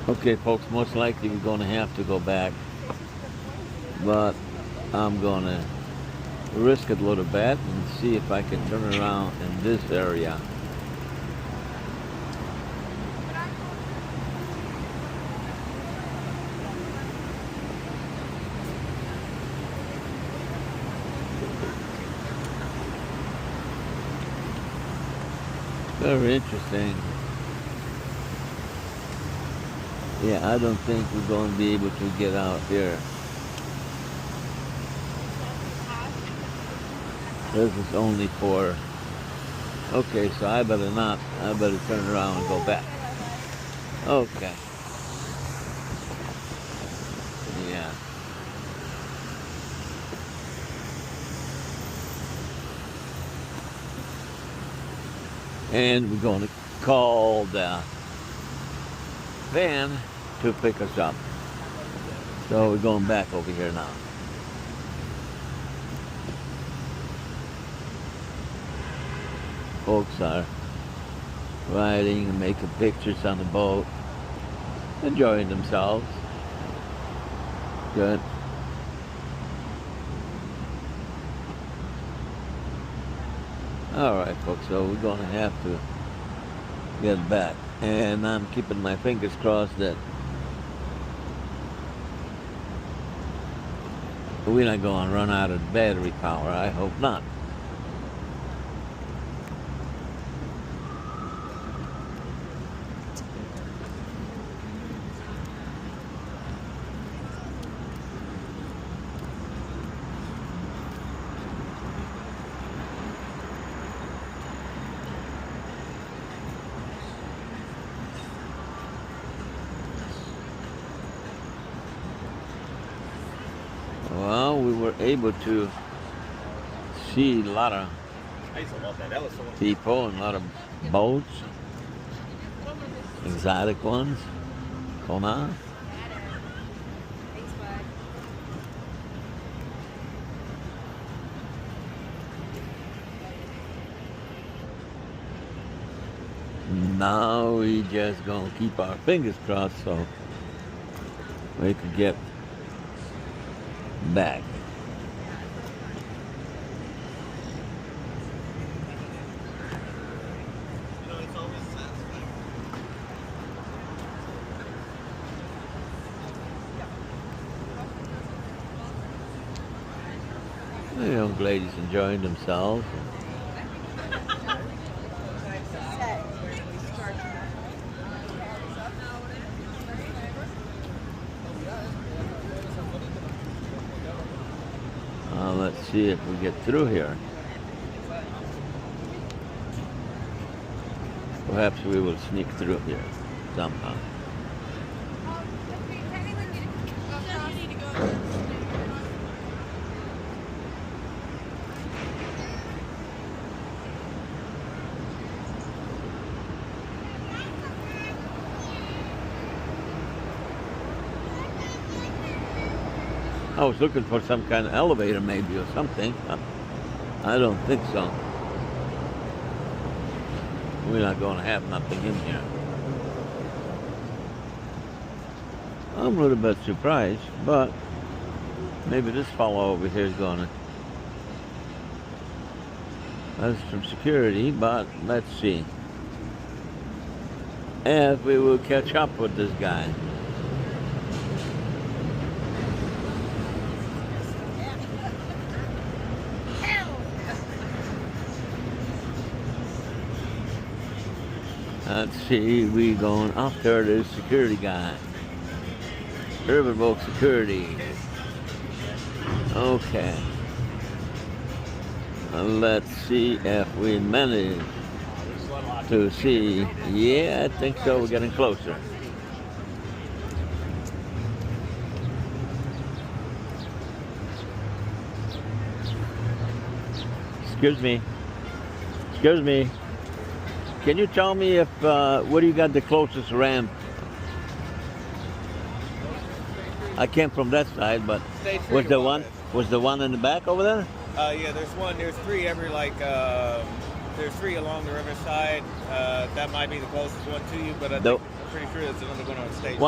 Okay, folks, most likely we're going to have to go back, but I'm going to risk it a little bit and see if I can turn around in this area. Very interesting. Yeah, I don't think we're going to be able to get out here. This is only for... Okay, so I better not. I better turn around and go back. Okay. Yeah. And we're going to call the van to pick us up. So we're going back over here now. Folks are riding and making pictures on the boat, enjoying themselves. Good. Alright folks, so we're going to have to get back. And I'm keeping my fingers crossed that we're not going to run out of battery power. I hope not. Well, we were able to see a lot of people and a lot of boats, exotic ones. Kona. Now we just gonna keep our fingers crossed so we could get back. The young ladies enjoying themselves. Let's see if we get through here. Perhaps we will sneak through here somehow. I was looking for some kind of elevator maybe or something. I don't think so. We're not going to have nothing in here. I'm a little bit surprised, but maybe this fellow over here is going to... That's from security, but let's see if we will catch up with this guy. Let's see, we going after the security guy. Riverwalk security. Okay. Let's see if we manage to see. Yeah, I think so. We're getting closer. Excuse me. Excuse me. Can you tell me if where you got the closest ramp? I came from that side, but was the one in the back over there? Yeah, there's one. There's three every there's three along the riverside. That might be the closest one to you, but I'm pretty sure there's another one on State Street.